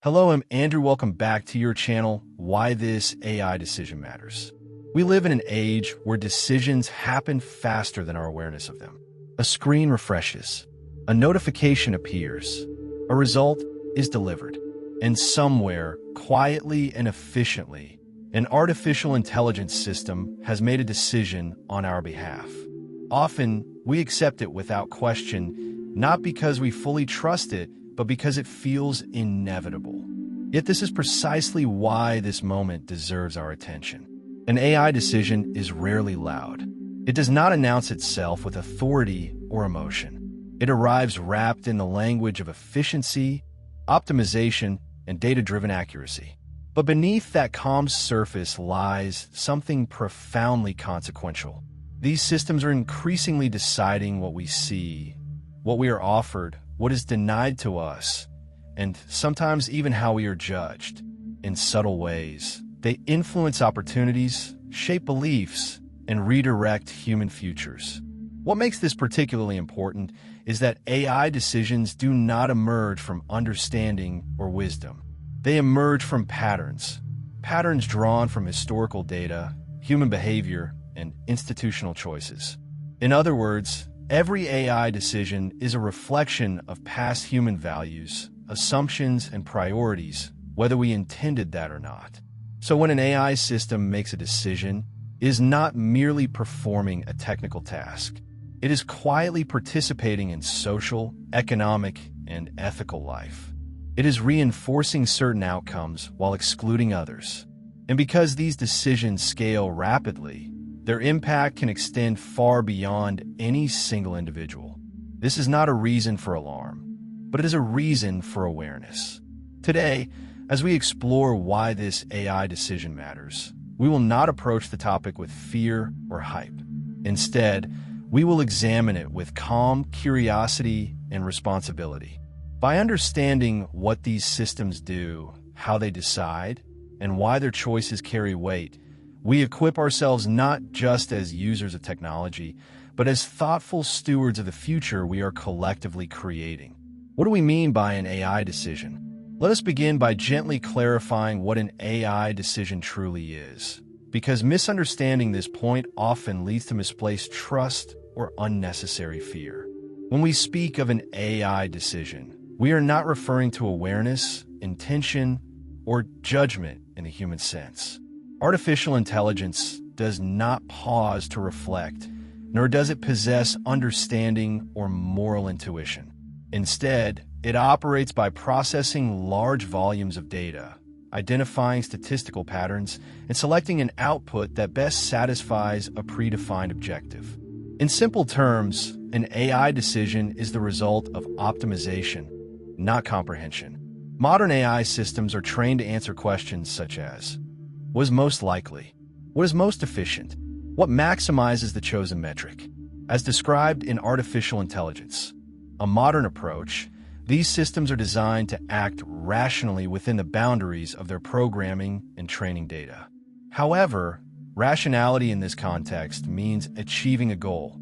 Hello, I'm Andrew. Welcome back to your channel, Why This AI Decision Matters. We live in an age where decisions happen faster than our awareness of them. A screen refreshes, a notification appears, a result is delivered, and somewhere, quietly and efficiently, an artificial intelligence system has made a decision on our behalf. Often, we accept it without question, not because we fully trust it, but because it feels inevitable. Yet this is precisely why this moment deserves our attention. An AI decision is rarely loud. It does not announce itself with authority or emotion. It arrives wrapped in the language of efficiency, optimization, and data-driven accuracy. But beneath that calm surface lies something profoundly consequential. These systems are increasingly deciding what we see, what we are offered, what is denied to us, and sometimes even how we are judged. In subtle ways, they influence opportunities, shape beliefs, and redirect human futures. What makes this particularly important is that AI decisions do not emerge from understanding or wisdom. They emerge from patterns drawn from historical data, human behavior, and institutional choices. In other words, every AI decision is a reflection of past human values, assumptions, and priorities, whether we intended that or not. So when an AI system makes a decision, it is not merely performing a technical task. It is quietly participating in social, economic, and ethical life. It is reinforcing certain outcomes while excluding others. And because these decisions scale rapidly, their impact can extend far beyond any single individual. This is not a reason for alarm, but it is a reason for awareness. Today, as we explore why this AI decision matters, we will not approach the topic with fear or hype. Instead, we will examine it with calm curiosity and responsibility. By understanding what these systems do, how they decide, and why their choices carry weight, we equip ourselves not just as users of technology, but as thoughtful stewards of the future we are collectively creating. What do we mean by an AI decision? Let us begin by gently clarifying what an AI decision truly is, because misunderstanding this point often leads to misplaced trust or unnecessary fear. When we speak of an AI decision, we are not referring to awareness, intention, or judgment in the human sense. Artificial intelligence does not pause to reflect, nor does it possess understanding or moral intuition. Instead, it operates by processing large volumes of data, identifying statistical patterns, and selecting an output that best satisfies a predefined objective. In simple terms, an AI decision is the result of optimization, not comprehension. Modern AI systems are trained to answer questions such as, what is most likely? What is most efficient? What maximizes the chosen metric? As described in artificial intelligence, a modern approach, these systems are designed to act rationally within the boundaries of their programming and training data. However, rationality in this context means achieving a goal,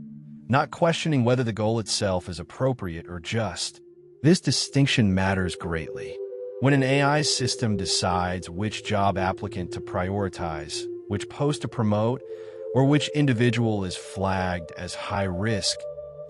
not questioning whether the goal itself is appropriate or just. This distinction matters greatly. When an AI system decides which job applicant to prioritize, which post to promote, or which individual is flagged as high risk,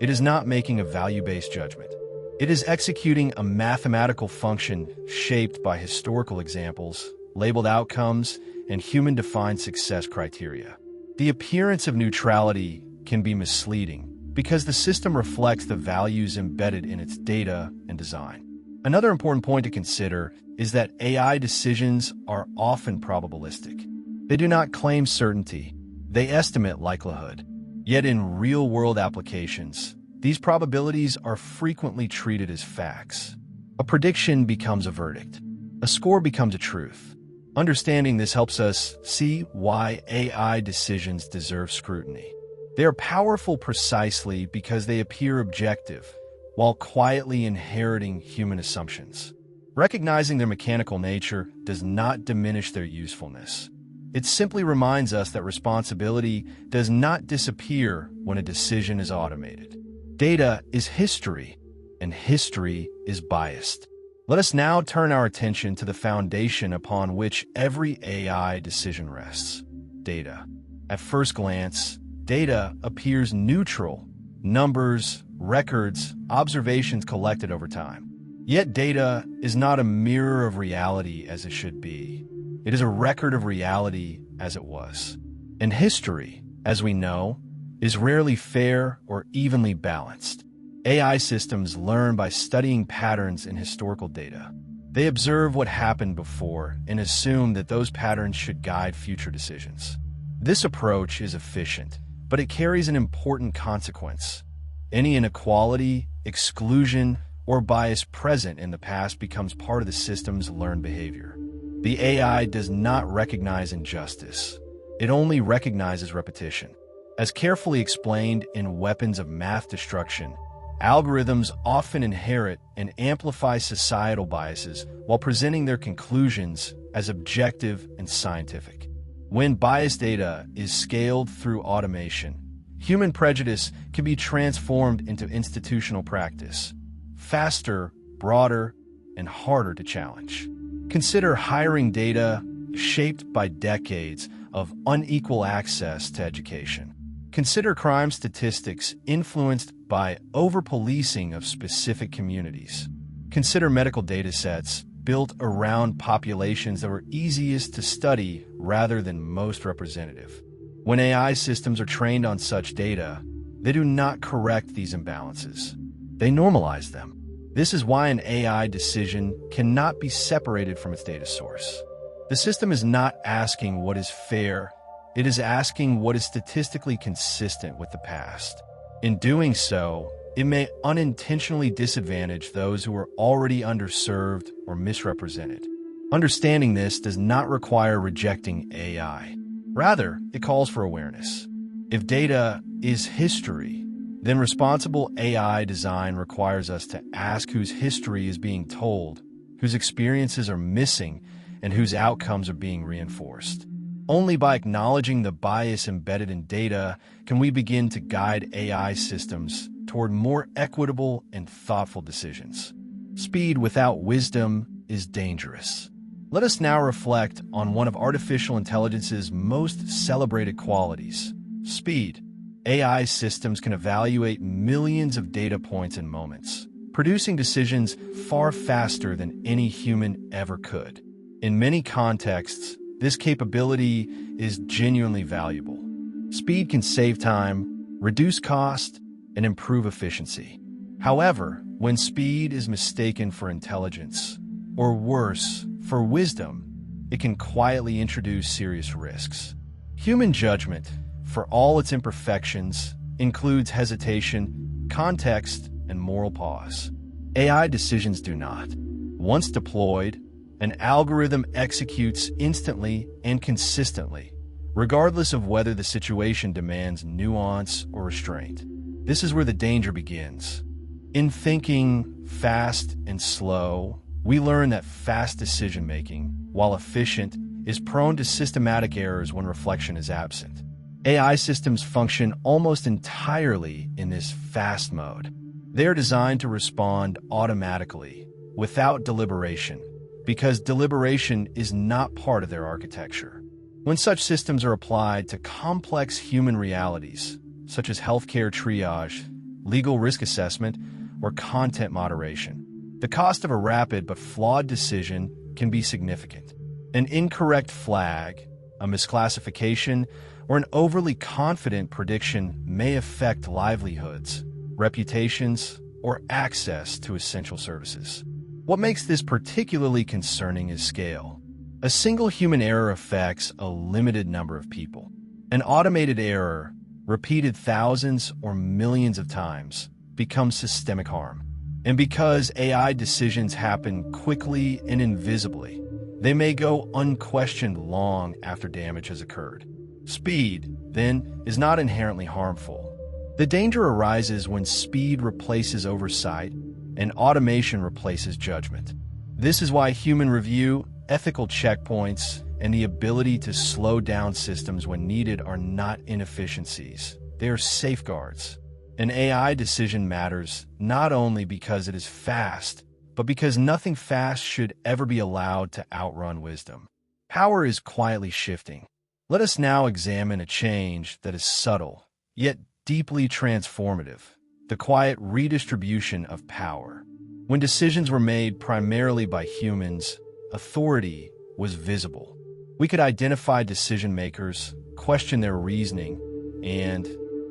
it is not making a value-based judgment. It is executing a mathematical function shaped by historical examples, labeled outcomes, and human-defined success criteria. The appearance of neutrality can be misleading because the system reflects the values embedded in its data and design. Another important point to consider is that AI decisions are often probabilistic. They do not claim certainty, they estimate likelihood. Yet in real-world applications, these probabilities are frequently treated as facts. A prediction becomes a verdict. A score becomes a truth. Understanding this helps us see why AI decisions deserve scrutiny. They are powerful precisely because they appear objective, while quietly inheriting human assumptions. Recognizing their mechanical nature does not diminish their usefulness. It simply reminds us that responsibility does not disappear when a decision is automated. Data is history, and history is biased. Let us now turn our attention to the foundation upon which every AI decision rests: data. At first glance, data appears neutral: numbers, records, observations collected over time. Yet data is not a mirror of reality as it should be. It is a record of reality as it was. And history, as we know, is rarely fair or evenly balanced. AI systems learn by studying patterns in historical data. They observe what happened before and assume that those patterns should guide future decisions. This approach is efficient, but it carries an important consequence. Any inequality, exclusion, or bias present in the past becomes part of the system's learned behavior. The AI does not recognize injustice. It only recognizes repetition. As carefully explained in Weapons of Math Destruction, algorithms often inherit and amplify societal biases while presenting their conclusions as objective and scientific. When biased data is scaled through automation, human prejudice can be transformed into institutional practice, faster, broader, and harder to challenge. Consider hiring data shaped by decades of unequal access to education. Consider crime statistics influenced by over-policing of specific communities. Consider medical data sets built around populations that were easiest to study rather than most representative. When AI systems are trained on such data, they do not correct these imbalances. They normalize them. This is why an AI decision cannot be separated from its data source. The system is not asking what is fair. It is asking what is statistically consistent with the past. In doing so, it may unintentionally disadvantage those who are already underserved or misrepresented. Understanding this does not require rejecting AI. Rather, it calls for awareness. If data is history, then responsible AI design requires us to ask whose history is being told, whose experiences are missing, and whose outcomes are being reinforced. Only by acknowledging the bias embedded in data can we begin to guide AI systems toward more equitable and thoughtful decisions. Speed without wisdom is dangerous. Let us now reflect on one of artificial intelligence's most celebrated qualities: speed. AI systems can evaluate millions of data points in moments, producing decisions far faster than any human ever could. In many contexts, this capability is genuinely valuable. Speed can save time, reduce cost, and improve efficiency. However, when speed is mistaken for intelligence, or worse, for wisdom, it can quietly introduce serious risks. Human judgment, for all its imperfections, includes hesitation, context, and moral pause. AI decisions do not. Once deployed, an algorithm executes instantly and consistently, regardless of whether the situation demands nuance or restraint. This is where the danger begins. In thinking fast and slow, we learn that fast decision-making, while efficient, is prone to systematic errors when reflection is absent. AI systems function almost entirely in this fast mode. They are designed to respond automatically, without deliberation, because deliberation is not part of their architecture. When such systems are applied to complex human realities, such as healthcare triage, legal risk assessment, or content moderation, the cost of a rapid but flawed decision can be significant. An incorrect flag, a misclassification, or an overly confident prediction may affect livelihoods, reputations, or access to essential services. What makes this particularly concerning is scale. A single human error affects a limited number of people. An automated error, repeated thousands or millions of times, becomes systemic harm. And because AI decisions happen quickly and invisibly, they may go unquestioned long after damage has occurred. Speed, then, is not inherently harmful. The danger arises when speed replaces oversight and automation replaces judgment. This is why human review, ethical checkpoints, and the ability to slow down systems when needed are not inefficiencies. They are safeguards. An AI decision matters not only because it is fast, but because nothing fast should ever be allowed to outrun wisdom. Power is quietly shifting. Let us now examine a change that is subtle, yet deeply transformative: the quiet redistribution of power. When decisions were made primarily by humans, authority was visible. We could identify decision-makers, question their reasoning, and,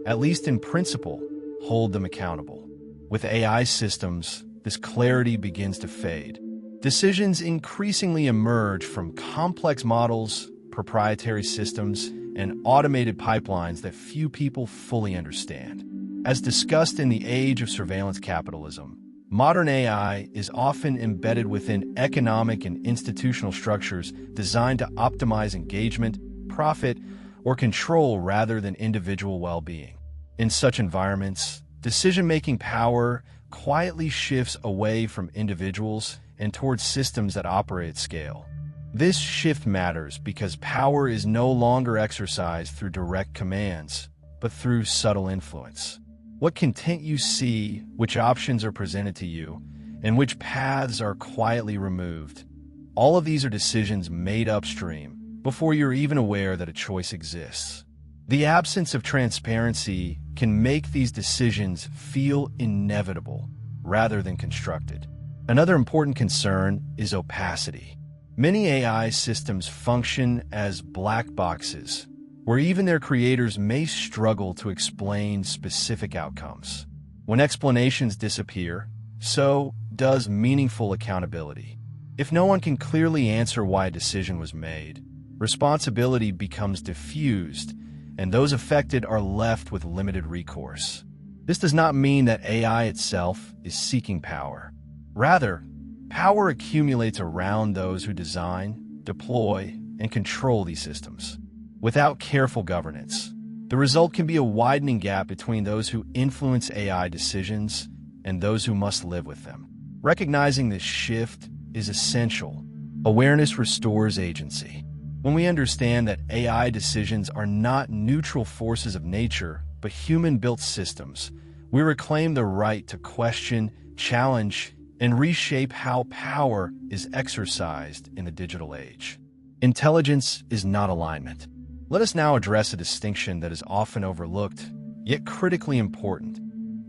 at least in principle, hold them accountable. With AI systems, this clarity begins to fade. Decisions increasingly emerge from complex models, proprietary systems, and automated pipelines that few people fully understand. As discussed in the age of surveillance capitalism, modern AI is often embedded within economic and institutional structures designed to optimize engagement, profit, or control rather than individual well-being. In such environments, decision-making power quietly shifts away from individuals and towards systems that operate at scale. This shift matters because power is no longer exercised through direct commands, but through subtle influence. What content you see, which options are presented to you, and which paths are quietly removed. All of these are decisions made upstream, before you're even aware that a choice exists. The absence of transparency can make these decisions feel inevitable rather than constructed. Another important concern is opacity. Many AI systems function as black boxes, where even their creators may struggle to explain specific outcomes. When explanations disappear, so does meaningful accountability. If no one can clearly answer why a decision was made, responsibility becomes diffused, and those affected are left with limited recourse. This does not mean that AI itself is seeking power. Rather, power accumulates around those who design, deploy, and control these systems. Without careful governance, the result can be a widening gap between those who influence AI decisions and those who must live with them. Recognizing this shift is essential. Awareness restores agency. When we understand that AI decisions are not neutral forces of nature, but human-built systems, we reclaim the right to question, challenge, and reshape how power is exercised in the digital age. Intelligence is not alignment. Let us now address a distinction that is often overlooked, yet critically important.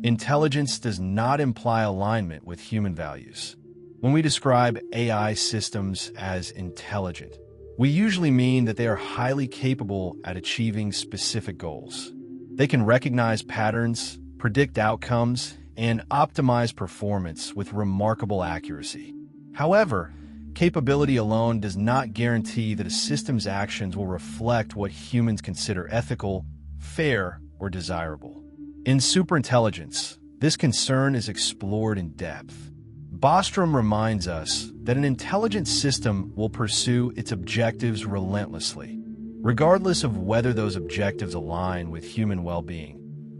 Intelligence does not imply alignment with human values. When we describe AI systems as intelligent, we usually mean that they are highly capable at achieving specific goals. They can recognize patterns, predict outcomes, and optimize performance with remarkable accuracy. However, capability alone does not guarantee that a system's actions will reflect what humans consider ethical, fair, or desirable. In superintelligence, this concern is explored in depth. Bostrom reminds us that an intelligent system will pursue its objectives relentlessly, regardless of whether those objectives align with human well-being,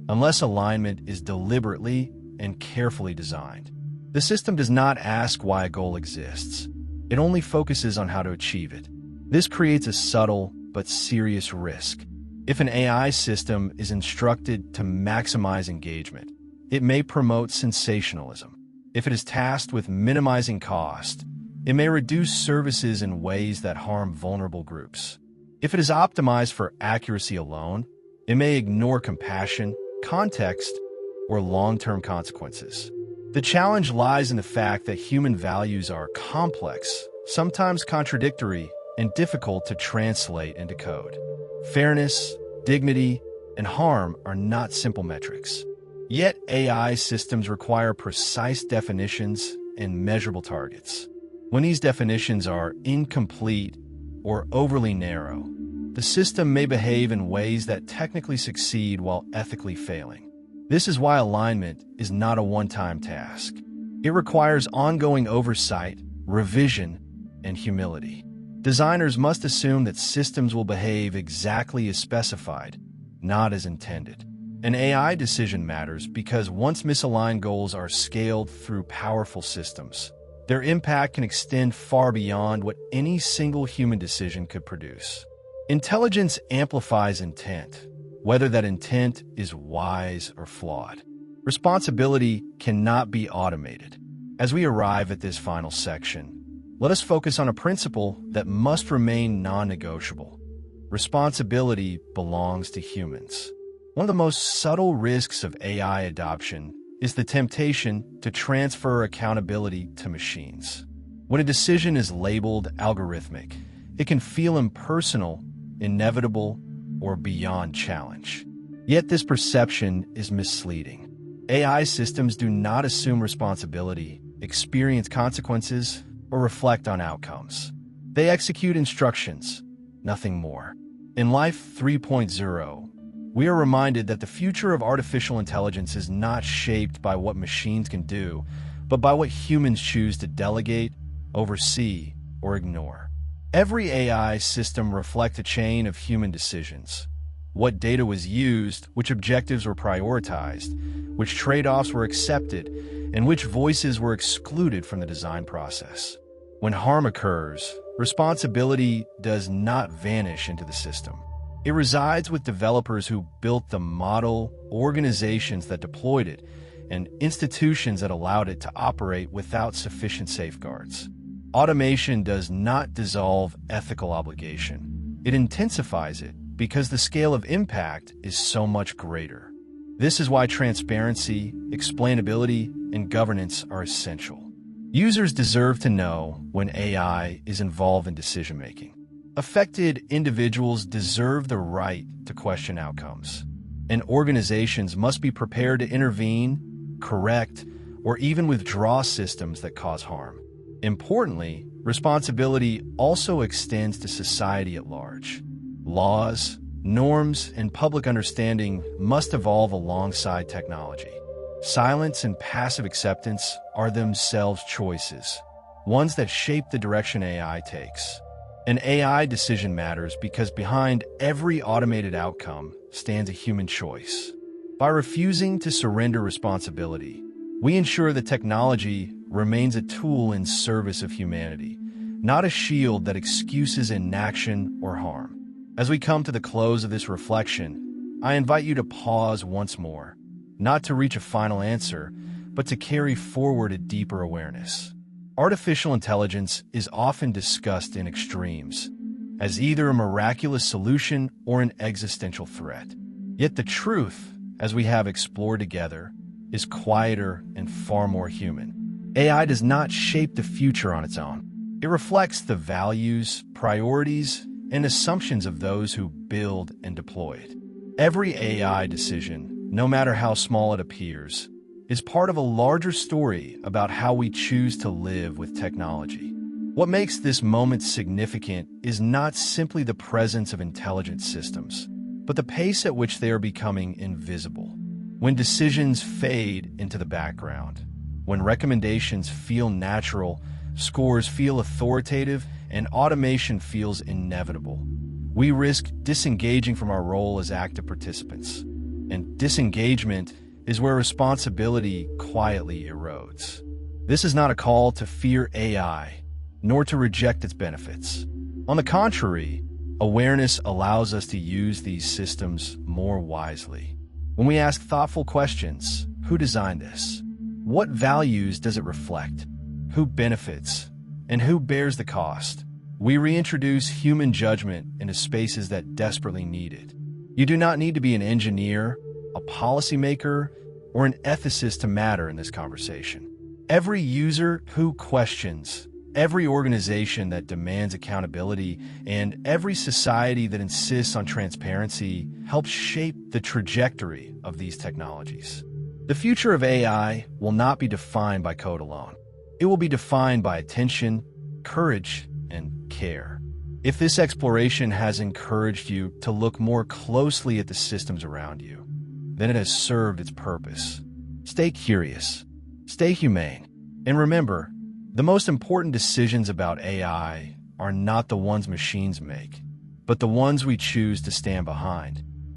unless alignment is deliberately and carefully designed. The system does not ask why a goal exists. It only focuses on how to achieve it. This creates a subtle but serious risk. If an AI system is instructed to maximize engagement, it may promote sensationalism. If it is tasked with minimizing cost, it may reduce services in ways that harm vulnerable groups. If it is optimized for accuracy alone, it may ignore compassion, context, or long-term consequences. The challenge lies in the fact that human values are complex, sometimes contradictory, and difficult to translate into code. Fairness, dignity, and harm are not simple metrics. Yet AI systems require precise definitions and measurable targets. When these definitions are incomplete or overly narrow, the system may behave in ways that technically succeed while ethically failing. This is why alignment is not a one-time task. It requires ongoing oversight, revision, and humility. Designers must assume that systems will behave exactly as specified, not as intended. An AI decision matters because once misaligned goals are scaled through powerful systems, their impact can extend far beyond what any single human decision could produce. Intelligence amplifies intent, whether that intent is wise or flawed. Responsibility cannot be automated. As we arrive at this final section, let us focus on a principle that must remain non-negotiable. Responsibility belongs to humans. One of the most subtle risks of AI adoption is the temptation to transfer accountability to machines. When a decision is labeled algorithmic, it can feel impersonal, inevitable, or beyond challenge. Yet this perception is misleading. AI systems do not assume responsibility, experience consequences, or reflect on outcomes. They execute instructions, nothing more. In Life 3.0, we are reminded that the future of artificial intelligence is not shaped by what machines can do, but by what humans choose to delegate, oversee, or ignore. Every AI system reflects a chain of human decisions. What data was used, which objectives were prioritized, which trade-offs were accepted, and which voices were excluded from the design process. When harm occurs, responsibility does not vanish into the system. It resides with developers who built the model, organizations that deployed it, and institutions that allowed it to operate without sufficient safeguards. Automation does not dissolve ethical obligation. It intensifies it because the scale of impact is so much greater. This is why transparency, explainability, and governance are essential. Users deserve to know when AI is involved in decision-making. Affected individuals deserve the right to question outcomes, and organizations must be prepared to intervene, correct, or even withdraw systems that cause harm. Importantly, responsibility also extends to society at large. Laws, norms, and public understanding must evolve alongside technology. Silence and passive acceptance are themselves choices, ones that shape the direction AI takes. An AI decision matters because behind every automated outcome stands a human choice. By refusing to surrender responsibility, we ensure that technology remains a tool in service of humanity, not a shield that excuses inaction or harm. As we come to the close of this reflection, I invite you to pause once more, not to reach a final answer, but to carry forward a deeper awareness. Artificial intelligence is often discussed in extremes, as either a miraculous solution or an existential threat. Yet the truth, as we have explored together, is quieter and far more human. AI does not shape the future on its own. It reflects the values, priorities, and assumptions of those who build and deploy it. Every AI decision, no matter how small it appears, is part of a larger story about how we choose to live with technology. What makes this moment significant is not simply the presence of intelligent systems, but the pace at which they are becoming invisible. When decisions fade into the background, when recommendations feel natural, scores feel authoritative, and automation feels inevitable, we risk disengaging from our role as active participants. And disengagement is where responsibility quietly erodes. This is not a call to fear AI, nor to reject its benefits. On the contrary, awareness allows us to use these systems more wisely. When we ask thoughtful questions, who designed this? What values does it reflect? Who benefits? And who bears the cost? We reintroduce human judgment into spaces that desperately need it. You do not need to be an engineer, a policymaker, or an ethicist to matter in this conversation. Every user who questions, every organization that demands accountability, and every society that insists on transparency helps shape the trajectory of these technologies. The future of AI will not be defined by code alone. It will be defined by attention, courage, and care. If this exploration has encouraged you to look more closely at the systems around you, then it has served its purpose. Stay curious, stay humane, and remember, the most important decisions about AI are not the ones machines make, but the ones we choose to stand behind.